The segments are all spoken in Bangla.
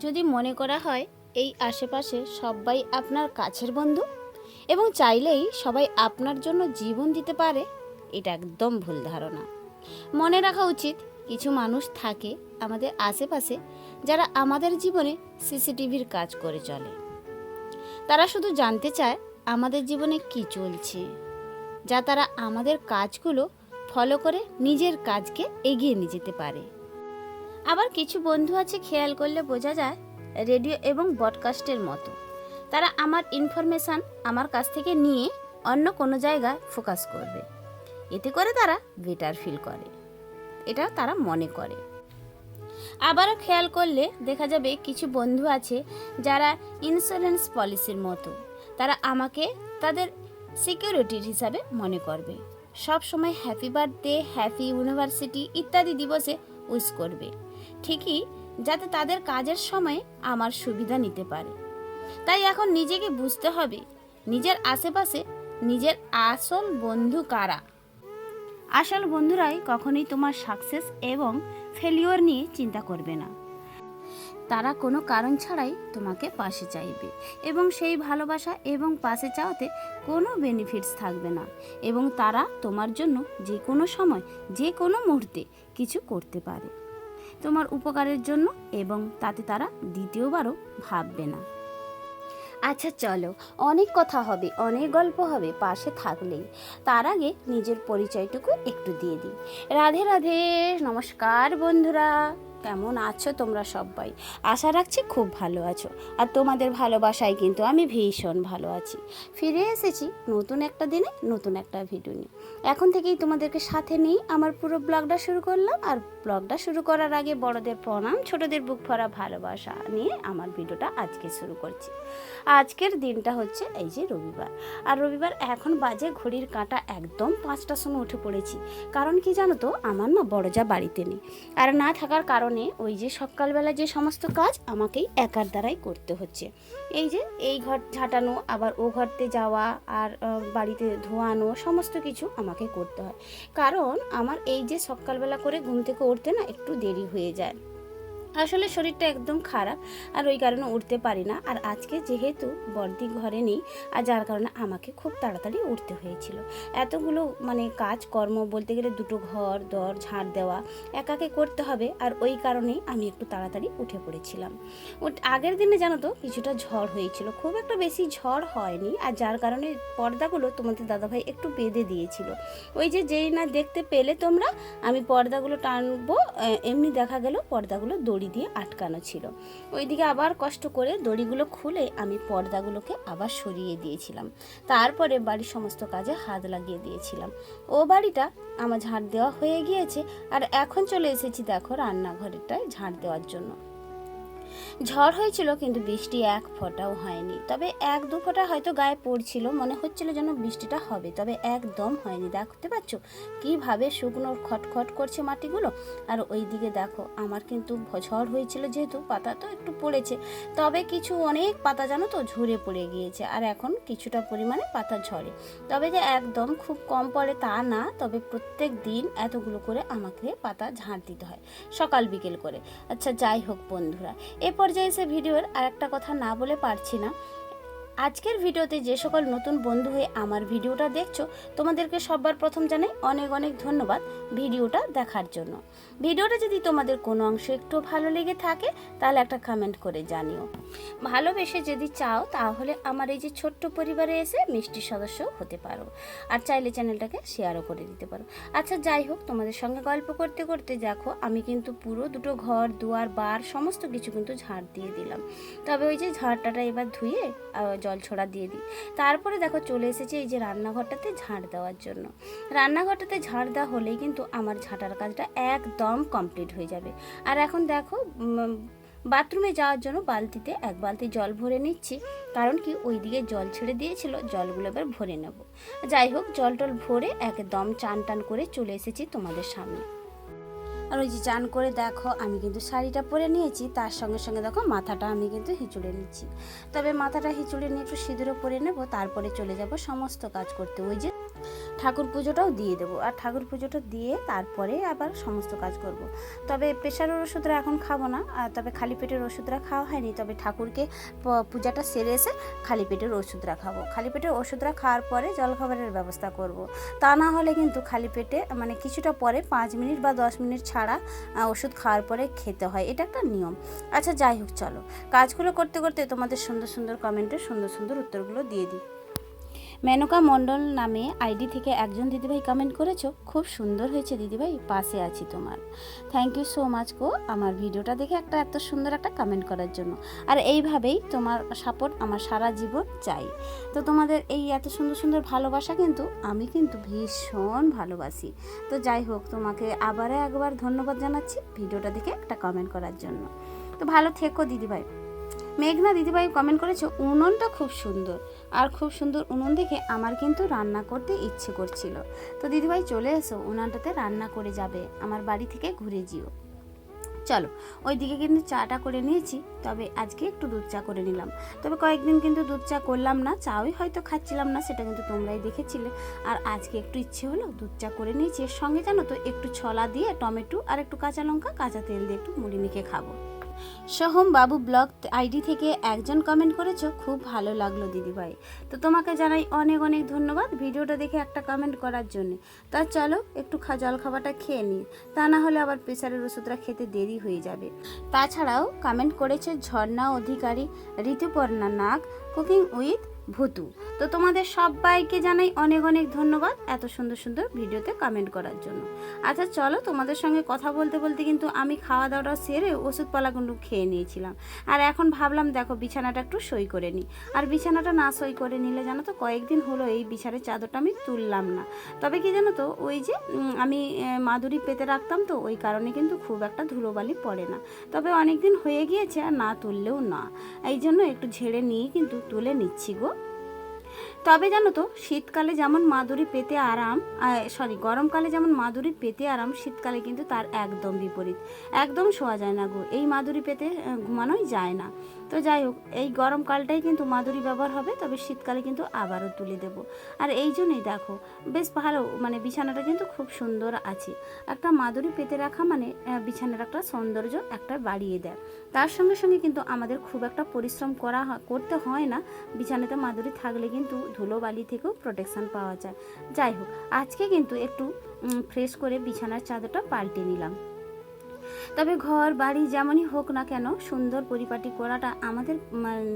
যদি মনে করা হয় এই আশেপাশে সবাই আপনার কাছের বন্ধু এবং চাইলেই সবাই আপনার জন্য জীবন দিতে পারে, এটা একদম ভুল ধারণা। মনে রাখা উচিত কিছু মানুষ থাকে আমাদের আশেপাশে যারা আমাদের জীবনে সিসিটিভির কাজ করে চলে। তারা শুধু জানতে চায় আমাদের জীবনে কি চলছে, যা তারা আমাদের কাজগুলো ফলো করে নিজের কাজকে এগিয়ে নিয়ে যেতে পারে। আবার কিছু বন্ধু আছে খেয়াল করলে বোঝা যায় রেডিও এবং ব্রডকাস্টের মতো। তারা আমার ইনফরমেশান আমার কাছ থেকে নিয়ে অন্য কোনো জায়গায় ফোকাস করবে, এতে করে তারা বেটার ফিল করে, এটা তারা মনে করে। আবারও খেয়াল করলে দেখা যাবে কিছু বন্ধু আছে যারা ইন্স্যুরেন্স পলিসির মতো। তারা আমাকে তাদের সিকিউরিটির হিসাবে মনে করবে, সব সময় হ্যাপি বার্থডে, হ্যাপি ইউনিভার্সিটি ইত্যাদি দিবসে উইশ করবে, ঠিকই যাতে তাদের কাজের সময় আমার সুবিধা নিতে পারে। তাই এখন নিজেকে বুঝতে হবে নিজের আশেপাশে নিজের আসল বন্ধু কারা। আসল বন্ধুরাই কখনোই তোমার সাকসেস এবং ফেলিওর নিয়ে চিন্তা করবে না। তারা কোনো কারণ ছাড়াই তোমাকে পাশে চাইবে এবং সেই ভালোবাসা এবং পাশে চাওয়াতে কোনো বেনিফিটস থাকবে না, এবং তারা তোমার জন্য যে কোনো সময় যে কোনো মুহূর্তে কিছু করতে পারে তোমার উপকারের জন্য, এবং তাতে তারা দ্বিতীয়বারও ভাববে না। আচ্ছা চলো, অনেক কথা হবে, অনেক গল্প হবে পাশে থাকলেই। তার আগে নিজের পরিচয়টুকু একটু দিয়ে দিই। রাধে রাধে, নমস্কার বন্ধুরা, কেমন আছো তোমরা সবাই? আশা রাখছি খুব ভালো আছো, আর তোমাদের ভালোবাসায় কিন্তু আমি ভীষণ ভালো আছি। ফিরে এসেছি নতুন একটা দিনে নতুন একটা ভিডিও নিয়ে। এখন থেকেই তোমাদেরকে সাথে নিয়ে আমার পুরো ব্লগটা শুরু করলাম, আর ব্লগটা শুরু করার আগে বড়দের প্রণাম, ছোটদের বুক ভরা ভালোবাসা নিয়ে আমার ভিডিওটা আজকে শুরু করছি। আজকের দিনটা হচ্ছে এই যে রবিবার, আর রবিবার এখন বাজে ঘড়ির কাঁটা একদম 5টার সময় উঠে পড়েছি। কারণ কি জানো তো, আমার না বড় যা বাড়িতে নেই, আর না থাকার কারণে ওই যে সকালবেলা যে সমস্ত কাজ আমাকেই একার দ্বারাই করতে হচ্ছে। এই যে এই ঘর ঝাঁটানো, আবার ও ঘরতে যাওয়া, আর বাড়িতে ধোয়ানো, সমস্ত কিছু আমাকে করতে হয়। কারণ আমার এই যে সকালবেলা করে ঘুম থেকে উঠতে না একটু দেরি হয়ে যায়, আসলে শরীরটা একদম খারাপ, আর ওই কারণে উঠতে পারি না। আর আজকে যেহেতু বর্দি ঘরে নেই, আর যার কারণে আমাকে খুব তাড়াতাড়ি উঠতে হয়েছিল। এতগুলো কাজ কর্ম বলতে গেলে দুটো ঘর দর ঝাড় দেওয়া একাকে করতে হবে, আর ওই কারণেই আমি একটু তাড়াতাড়ি উঠে পড়েছিলাম। আগের দিনে জানো তো কিছুটা ঝড় হয়েছিল, খুব একটা বেশি ঝড় হয়নি, আর যার কারণে পর্দাগুলো তোমাদের দাদাভাই একটু বেঁধে দিয়েছিল। ওই যে যেই না দেখতে পেলে তোমরা আমি পর্দাগুলো টানবো, এমনি দেখা গেল পর্দাগুলো দড়ি দিয়ে আটকানো ছিল। ওইদিকে আবার কষ্ট করে দড়িগুলো খুলে আমি পর্দাগুলোকে আবার সরিয়ে দিয়েছিলাম। তারপরে বাড়ির সমস্ত কাজে হাত লাগিয়ে দিয়েছিলাম। ও বাড়িটা আমার ঝাড় দেওয়া হয়ে গিয়েছে, আর এখন চলে এসেছি দেখো রান্নাঘরেরটায় ঝাড় দেওয়ার জন্য। ঝড় হয়েছিল কিন্তু বৃষ্টি এক ফোঁটাও হয়নি, তবে এক দু ফোঁটা হয়তো গায়ে পড়ছিল, মনে হচ্ছিল যেন বৃষ্টিটা হবে, তবে একদম হয়নি। দেখতে পাচ্ছ কীভাবে শুকনো খটখট করছে মাটিগুলো। আর ওই দিকে দেখো আমার কিন্তু ঝড় হয়েছিল যেহেতু পাতা তো একটু পড়েছে, তবে কিছু অনেক পাতা জানো তো ঝরে পড়ে গিয়েছে, আর এখন কিছুটা পরিমাণে পাতা ঝরে। তবে যে একদম খুব কম পড়ে তা না, তবে প্রত্যেক দিন এতগুলো করে আমাকে পাতা ঝাড় দিতে হয় সকাল বিকেল করে। আচ্ছা যাই হোক বন্ধুরা, এ পর্যায়ে এসে ভিডিওর আরেকটা কথা না বলে পারছি না। আজকের ভিডিওতে যে সকল নতুন বন্ধু হয়ে আমার ভিডিওটা দেখছো, তোমাদেরকে সবার প্রথম জানাই অনেক অনেক ধন্যবাদ ভিডিওটা দেখার জন্য। ভিডিওটা যদি তোমাদের কোনো অংশ একটু ভালো লেগে থাকে তাহলে একটা কমেন্ট করে জানিও। ভালোবেসে যদি চাও তাহলে আমার এই যে ছোট্ট পরিবারে এসে মিষ্টি সদস্য হতে পারো, আর চাইলে চ্যানেলটাকে শেয়ারও করে দিতে পারো। আচ্ছা যাই হোক, তোমাদের সঙ্গে গল্প করতে করতে দেখো আমি কিন্তু পুরো দুটো ঘর দুয়ার বার সমস্ত কিছু কিন্তু ঝাড় দিয়ে দিলাম। তবে ওই যে ঝাড়টাটা এবার ধুয়ে জল ছড়া দিয়ে দিই। তারপরে দেখো চলে এসেছি এই যে রান্নাঘরটাতে ঝাড় দেওয়ার জন্য। রান্নাঘরটাতে ঝাড় দেওয়া হলেই কিন্তু আমার ঝাঁটার কাজটা একদম কমপ্লিট হয়ে যাবে। আর এখন দেখো বাথরুমে যাওয়ার জন্য বালতিতে এক বালতি জল ভরে নিচ্ছি, কারণ কি ওই দিকে জল ছেড়ে দিয়েছিল, জলগুলো এবার ভরে নেব। যাই হোক জল টল ভরে একদম চান টান করে চলে এসেছি তোমাদের সামনে। আর ওই যে চান করে দেখো আমি কিন্তু শাড়িটা পরে নিয়েছি, তার সঙ্গে সঙ্গে দেখো মাথাটা আমি কিন্তু হিঁচুড়ে নিচ্ছি। তবে মাথাটা হিঁচুড়ে নিয়ে একটু সিঁদুরও পরে নেব, তারপরে চলে যাব সমস্ত কাজ করতে। ওই যে ঠাকুর পুজোটাও দিয়ে দেবো। আর ঠাকুর পুজোটা দিয়ে তারপরে আবার সমস্ত কাজ করব। তবে প্রেশারের ওষুধটা এখন খাবো না, তবে খালি পেটের ওষুধটা খাওয়া হয়নি। তবে ঠাকুরকে পূজাটা সেরে এসে খালি পেটের ওষুধটা খাবো। খালি পেটের ওষুধটা খাওয়ার পরে জলখাবারের ব্যবস্থা করব। তা না হলে কিন্তু খালি পেটে মানে কিছুটা পরে 5 মিনিট বা 10 মিনিট ছাড়া ওষুধ খাওয়ার পরে খেতে হয়, এটা একটা নিয়ম। আচ্ছা যাই হোক, চলো কাজগুলো করতে করতে তোমাদের সুন্দর সুন্দর কমেন্টে সুন্দর সুন্দর উত্তরগুলো দিয়ে দিই। মেনকা মণ্ডল নামে আইডি থেকে একজন দিদিভাই কমেন্ট করেছো, খুব সুন্দর হয়েছে দিদিভাই, পাশে আছি তোমার। থ্যাংক ইউ সো মাচ গো আমার ভিডিওটা দেখে এত সুন্দর একটা কমেন্ট করার জন্য। আর এইভাবেই তোমার সাপোর্ট আমার সারা জীবন চাই। তো তোমাদের এই এত সুন্দর সুন্দর ভালোবাসা কিন্তু আমি কিন্তু ভীষণ ভালোবাসি। তো যাই হোক, তোমাকে আবারও একবার ধন্যবাদ জানাচ্ছি ভিডিওটা দেখে একটা কমেন্ট করার জন্য। তো ভালো থেকো দিদিভাই। মেঘনা দিদিভাই কমেন্ট করেছে, উনুনটা খুব সুন্দর। আর খুব সুন্দর উনুন দেখে আমার কিন্তু রান্না করতে ইচ্ছে করছিল। তো দিদিভাই চলে এসো, উনানটাতে রান্না করে যাবে, আমার বাড়ি থেকে ঘুরে যেও। চলো, ওইদিকে কিন্তু চাটা করে নিয়েছি, তবে আজকে একটু দুধ চা করে নিলাম। তবে কয়েকদিন কিন্তু দুধ চা করলাম না, চাই হয়তো খাচ্ছিলাম না, সেটা কিন্তু তোমরাই দেখেছিলে। আর আজকে একটু ইচ্ছে হলো, দুধ চা করে নিয়েছি। এর সঙ্গে জানো তো একটু ছোলা দিয়ে টমেটো আর একটু কাঁচা লঙ্কা কাঁচা তেল দিয়ে একটু মুড়ি মেখে খাবো। সোহম বাবু ব্লগ আইডি থেকে একজন কমেন্ট করেছো, খুব ভালো লাগলো দিদিভাই। তো তোমাকে জানাই অনেক অনেক ধন্যবাদ ভিডিওটা দেখে একটা কমেন্ট করার জন্য। তা চলো একটু জল খাবারটা খেয়ে নিই, তা না হলে আবার প্রেসারের ওষুধটা খেতে দেরি হয়ে যাবে। তাছাড়াও কমেন্ট করেছে ঝর্ণা অধিকারী, ঋতুপর্ণা নাগ, কুকিং উইথ ভুতু। তো তোমাদের সবাইকে জানাই অনেক অনেক ধন্যবাদ এত সুন্দর সুন্দর ভিডিওতে কমেন্ট করার জন্য। আচ্ছা চলো, তোমাদের সঙ্গে কথা বলতে বলতে কিন্তু আমি খাওয়া দাওয়াটা সেরে ওষুধপালাগুলো খেয়ে নিয়েছিলাম। আর এখন ভাবলাম দেখো বিছানাটা একটু সই করে নিই। আর বিছানাটা না সই করে নিলে জানো তো, কয়েকদিন হলো এই বিছানার চাদরটা আমি তুললাম না। তবে কি জানো তো, ওই যে আমি মাদুরি পেতে রাখতাম, তো ওই কারণে কিন্তু খুব একটা ধুলোবালি পড়ে না। তবে অনেক দিন হয়ে গিয়েছে, আর না তুললেও না, এই জন্য একটু ঝেড়ে নিয়ে কিন্তু তুলে নিচ্ছি গো। তবে জানো তো, শীতকালে যেমন মাদুরি পেতে আরাম, গরমকালে যেমন মাদুরি পেতে আরাম, শীতকালে কিন্তু তার একদম বিপরীত। একদম শোয়া যায় না গো, এই মাদুরি পেতে ঘুমানোই যায় না। তো যাই হোক, এই গরমকালটাই কিন্তু মাদুরি ব্যবহার হবে, তবে শীতকালে কিন্তু আবারও তুলে দেব। আর এই জন্যই দেখো বেশ ভালো, মানে বিছানাটা কিন্তু খুব সুন্দর আছে। একটা মাদুরি পেতে রাখা মানে বিছানার একটা সৌন্দর্য একটা বাড়িয়ে দেয়। তার সঙ্গে সঙ্গে কিন্তু আমাদের খুব একটা পরিশ্রম করতে হয় না। বিছানাতে মাদুরি থাকলে কিন্তু ধুলোবালি থেকেও প্রোটেকশান পাওয়া যায়। যাই হোক, আজকে কিন্তু একটু ফ্রেশ করে বিছানার চাদরটা পাল্টে নিলাম। তবে ঘর বাড়ি যেমনই হোক না কেন, সুন্দর পরিপাটি করাটা আমাদের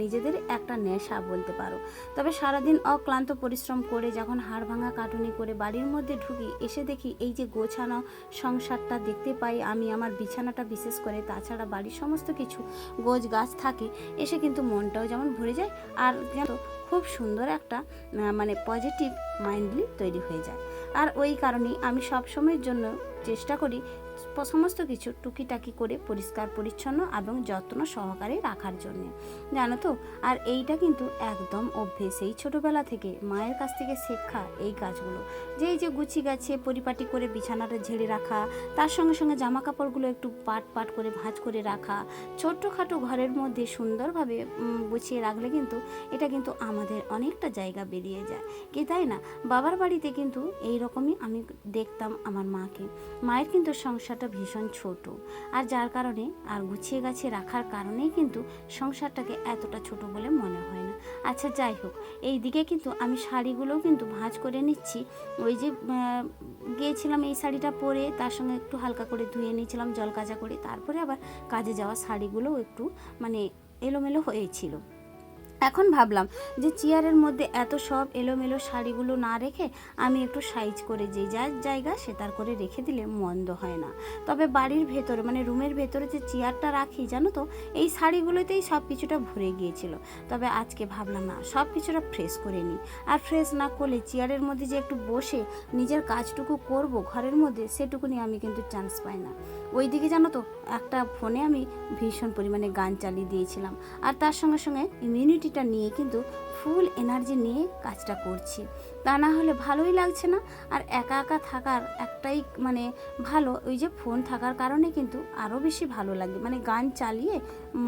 নিজেদের একটা নেশা বলতে পারো। তবে সারাদিন অক্লান্ত পরিশ্রম করে যখন হাড় ভাঙা কাটুনি করে বাড়ির মধ্যে ঢুকি, এসে দেখি এই যে গোছানো সংসারটা দেখতে পাই আমি, আমার বিছানাটা বিশেষ করে, তাছাড়া বাড়ির সমস্ত কিছু গোছ গাছ থাকে, এসে কিন্তু মনটাও যেমন ভরে যায়, আর যেন খুব সুন্দর একটা মানে পজিটিভ মাইন্ডলি তৈরি হয়ে যায়। আর ওই কারণেই আমি সবসময়ের জন্য চেষ্টা করি সমস্ত কিছু টুকিটাকি করে পরিষ্কার পরিচ্ছন্ন এবং যত্ন সহকারে রাখার জন্য, জানো তো। আর এইটা কিন্তু একদম অভ্যেস, এই ছোটোবেলা থেকে মায়ের কাছ থেকে শেখা এই কাজগুলো, যে এই যে গুছি গাছে পরিপাটি করে বিছানাটা ঝেড়ে রাখা, তার সঙ্গে সঙ্গে জামা কাপড়গুলো একটু পাট পাট করে ভাঁজ করে রাখা, ছোট্টখাটো ঘরের মধ্যে সুন্দরভাবে গুছিয়ে রাখলে কিন্তু এটা কিন্তু আমাদের অনেকটা জায়গা বেরিয়ে যায়, কি তাই না? বাবার বাড়িতে কিন্তু এই রকমই আমি দেখতাম আমার মাকে। মায়ের কিন্তু সংসারটা ভীষণ ছোট, আর যার কারণে আর গুছিয়ে গাছিয়ে রাখার কারণেই কিন্তু সংসারটাকে এতটা ছোট বলে মনে হয় না। আচ্ছা যাই হোক, এই দিকে কিন্তু আমি শাড়িগুলোও কিন্তু ভাঁজ করে নিচ্ছি। ওই যে গিয়েছিলাম এই শাড়িটা পরে, তার সঙ্গে একটু হালকা করে ধুয়ে নিয়েছিলাম জল কাচা করে, তারপরে আবার কাজে যাওয়া শাড়িগুলোও একটু মানে এলোমেলো হয়েছিল। এখন ভাবলাম যে চেয়ারের মধ্যে এত সব এলোমেলো শাড়িগুলো না রেখে আমি একটু সাইজ করে যে যার জায়গা সে তার করে রেখে দিলে মন্দ হয় না। তবে বাড়ির ভেতরে মানে রুমের ভেতরে যে চেয়ারটা রাখি, জানো তো, এই শাড়িগুলোতেই সব কিছুটা ভরে গিয়েছিল। তবে আজকে ভাবলাম না, সব কিছুটা ফ্রেশ করে নিই। আর ফ্রেশ না করলে চেয়ারের মধ্যে যে একটু বসে নিজের কাজটুকু করব ঘরের মধ্যে, সেটুকুনি আমি কিন্তু চান্স পাই না। ওইদিকে জানো তো, একটা ফোনে আমি ভীষণ পরিমাণে গান চালিয়ে দিয়েছিলাম, আর তার সঙ্গে সঙ্গে ইমিউনিটিটা নিয়ে কিন্তু ফুল এনার্জি নিয়ে কাজটা করছি। তা না হলে ভালোই লাগছে না। আর একা একা থাকার একটাই মানে ভালো, ওই যে ফোন থাকার কারণে কিন্তু আরও বেশি ভালো লাগে, মানে গান চালিয়ে,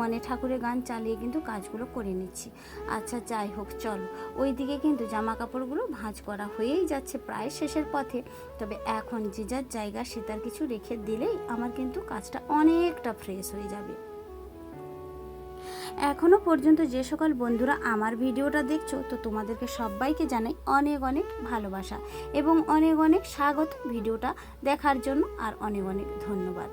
মানে ঠাকুরের গান চালিয়ে কিন্তু কাজগুলো করে নিচ্ছি। আচ্ছা যাই হোক, চলো ওই দিকে কিন্তু জামা কাপড়গুলো ভাঁজ করা হয়েই যাচ্ছে, প্রায় শেষের পথে। তবে এখন যে যার জায়গা সে তার কিছু রেখে দিলেই আমার কিন্তু কাজটা অনেকটা ফ্রেশ হয়ে যাবে। এখনও পর্যন্ত যে সকল বন্ধুরা আমার ভিডিওটা দেখছো, তো তোমাদেরকে সবাইকে জানাই অনেক অনেক ভালোবাসা এবং অনেক অনেক স্বাগত ভিডিওটা দেখার জন্য, আর অনেক অনেক ধন্যবাদ।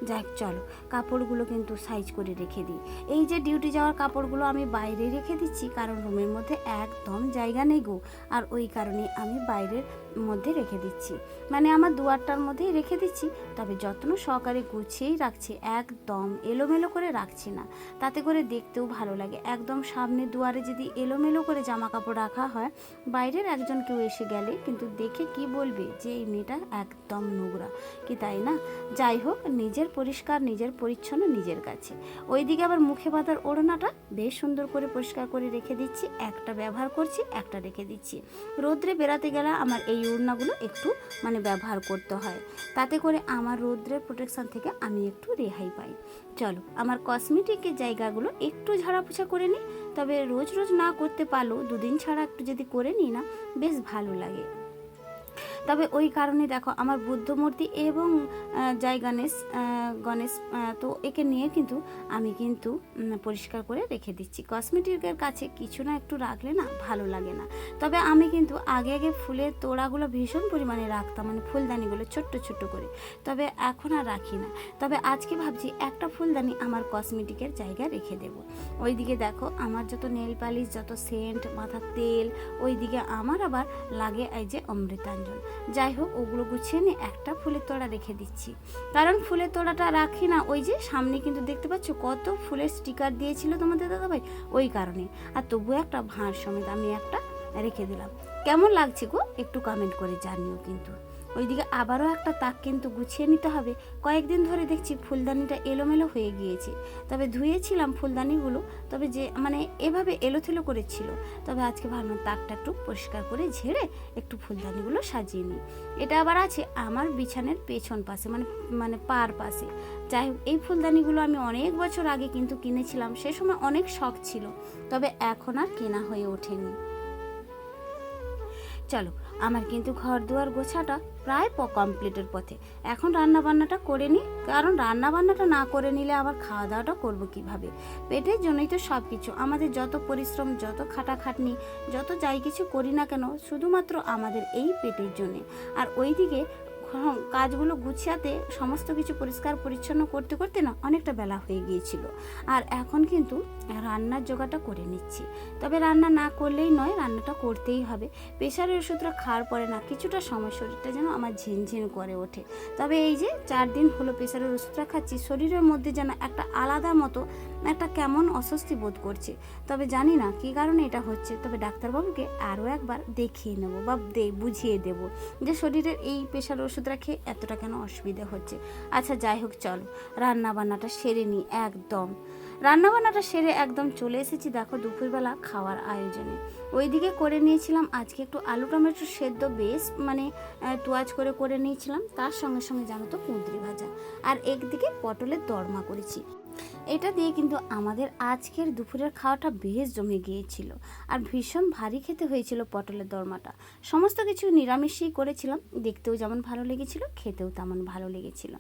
যাক চলো, কাপড়গুলো কিন্তু সাইজ করে রেখে দিই। এই যে ডিউটি যাওয়ার কাপড়গুলো আমি বাইরে রেখে দিচ্ছি, কারণ রুমের মধ্যে একদম জায়গা নেই গো, আর ওই কারণে আমি বাইরের মধ্যে রেখে দিচ্ছি, মানে আমার দুয়ারটার মধ্যেই রেখে দিচ্ছি। তবে যত্ন সহকারে গুছিয়েই রাখছি, একদম এলোমেলো করে রাখছি না, তাতে করে দেখতেও ভালো লাগে। একদম সামনে দুয়ারে যদি এলোমেলো করে জামা কাপড় রাখা হয়, বাইরের একজন কেউ এসে গেলে কিন্তু দেখে কি বলবে যে এই মেয়েটা একদম নোংরা, কি তাই না? যাই হোক, নিজের পরিষ্কার নিজের পরিচ্ছন্ন নিজের কাছে। ওইদিকে আবার মুখে বাঁধার ওড়নাটা বেশ সুন্দর করে পরিষ্কার করে রেখে দিচ্ছি, একটা ব্যবহার করছি, একটা রেখে দিচ্ছি। রোদ্রে বেড়াতে গেলে আমার এই ওড়নাগুলো একটু মানে ব্যবহার করতে হয়, তাতে করে আমার রোদ্রের প্রোটেকশন থেকে আমি একটু রেহাই পাই। চলো, আমার কসমেটিকের জায়গাগুলো একটু ঝাড়াপোছা করে নিই। তবে রোজ রোজ না করতে পারলেও দুদিন ছাড়া একটু যদি করে নিই না, বেশ ভালো লাগে। তবে ওই কারণে দেখো, আমার বুদ্ধ মূর্তি এবং জয় গণেশ, তো একে নিয়ে কিন্তু আমি কিন্তু পরিষ্কার করে রেখে দিচ্ছি। কসমেটিকের কাছে কিছু না একটু রাখলে না ভালো লাগে না। তবে আমি কিন্তু আগে আগে ফুলের তোড়াগুলো ভীষণ পরিমাণে রাখতাম, মানে ফুলদানিগুলো ছোট্ট ছোট্ট করে, তবে এখন আর রাখি না। তবে আজকে ভাবছি একটা ফুলদানি আমার কসমেটিকের জায়গায় রেখে দেব। ওইদিকে দেখো, আমার যত নেল পালিশ, যত সেন্ট, মাথার তেল, ওইদিকে আমার আবার লাগে এই যে অমৃতাঞ্জন। যাই হোক, ওগুলো গুছিয়ে নিয়ে একটা ফুলের তোড়া রেখে দিচ্ছি, কারণ ফুলের তোড়াটা রাখি না, ওই যে সামনে কিন্তু দেখতে পাচ্ছ কত ফুলের স্টিকার দিয়েছিল তোমাদের দাদাভাই, ওই কারণে। আর তবু একটা ভাঁড় সমেত আমি একটা রেখে দিলাম। কেমন লাগছে গো একটু কমেন্ট করে জানিও কিন্তু। ওইদিকে আবারও একটা তাক কিন্তু গুছিয়ে নিতে হবে। কয়েকদিন ধরে দেখছি ফুলদানিটা এলোমেলো হয়ে গিয়েছে, তবে ধুয়েছিলাম ফুলদানিগুলো, তবে যে মানে এভাবে এলোথেলো করেছিল। তবে আজকে ভাবলাম তাকটা একটু পরিষ্কার করে ঝেড়ে একটু ফুলদানিগুলো সাজিয়ে নিই। এটা আবার আছে আমার বিছানের পেছন পাশে, মানে মানে পার পাশে। যাই হোক, এই ফুলদানিগুলো আমি অনেক বছর আগে কিন্তু কিনেছিলাম, সে সময় অনেক শখ ছিল, তবে এখন আর কেনা হয়ে ওঠেনি। চলো, আমার কিন্তু ঘর দুয়ার গোছাটা প্রায় কমপ্লিটের পথে। এখন রান্না বান্নাটা করে নিই, কারণ রান্না বান্নাটা না করে নিলে আবার খাওয়া দাওয়াটা করবো কিভাবে? পেটের জন্যই তো সব কিছু। আমাদের যত পরিশ্রম, যত খাটাখাটনি, যত যাই কিছু করি না কেন, শুধুমাত্র আমাদের এই পেটের জন্যে। আর ওইদিকে কাজগুলো গুছিয়াতে, সমস্ত কিছু পরিষ্কার পরিচ্ছন্ন করতে করতে না অনেকটা বেলা হয়ে গিয়েছিল। আর এখন কিন্তু রান্নার জোগাড়টা করে নিচ্ছি। তবে রান্না না করলেই নয়, রান্নাটা করতেই হবে। প্রেশারের ওষুধটা খাওয়ার পরে না কিছুটা সময় শরীরটা যেন আমার ঝিনঝিন করে ওঠে। তবে এই যে 4 দিন হলো প্রেশারের ওষুধটা খাচ্ছি, শরীরের মধ্যে যেন একটা আলাদা মতো একটা কেমন অস্বস্তি বোধ করছে। তবে জানি না কী কারণে এটা হচ্ছে। তবে ডাক্তারবাবুকে আরও একবার দেখিয়ে নেব বা বুঝিয়ে দেব যে শরীরের এই প্রেশার ওষুধটা খেয়ে এতটা কেন অসুবিধা হচ্ছে। আচ্ছা যাই হোক, চলো রান্না বান্নাটা সেরে নিই। রান্নাবান্নাটা সেরে একদম চলে এসেছি দেখো দুপুরবেলা খাওয়ার আয়োজনে। ওইদিকে করে নিয়েছিলাম আজকে একটু আলু টমেটো সেদ্ধ, বেশ মানে তোয়াজ করে নিয়েছিলাম। তার সঙ্গে সঙ্গে জানো তো কুঁদরি ভাজা, আর একদিকে পটলের দরমা করেছি। এটা দিয়ে কিন্তু আমাদের আজকের দুপুরের খাওয়াটা বেশ জমে গিয়েছিল, আর ভীষণ ভারী খেতে হয়েছিল পটলের দরমাটা। সমস্ত কিছু নিরামিষই করেছিলাম, দেখতেও যেমন ভালো লেগেছিল, খেতেও তেমন ভালো লেগেছিল।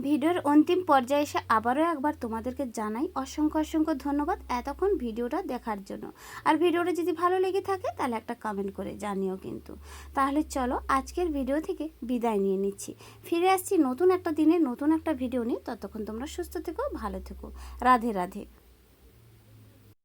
ভিডিওর অন্তিম পর্যায়ে এসে আবারও একবার তোমাদেরকে জানাই অসংখ্য অসংখ্য ধন্যবাদ এতক্ষণ ভিডিওটা দেখার জন্য। আর ভিডিওটা যদি ভালো লেগে থাকে তাহলে একটা কমেন্ট করে জানিও কিন্তু। তাহলে চলো আজকের ভিডিও থেকে বিদায় নিয়ে নিচ্ছি। ফিরে আসছি নতুন একটা দিনে নতুন একটা ভিডিও নিয়ে। ততক্ষণ তোমরা সুস্থ থেকো, ভালো থেকো। রাধে রাধে।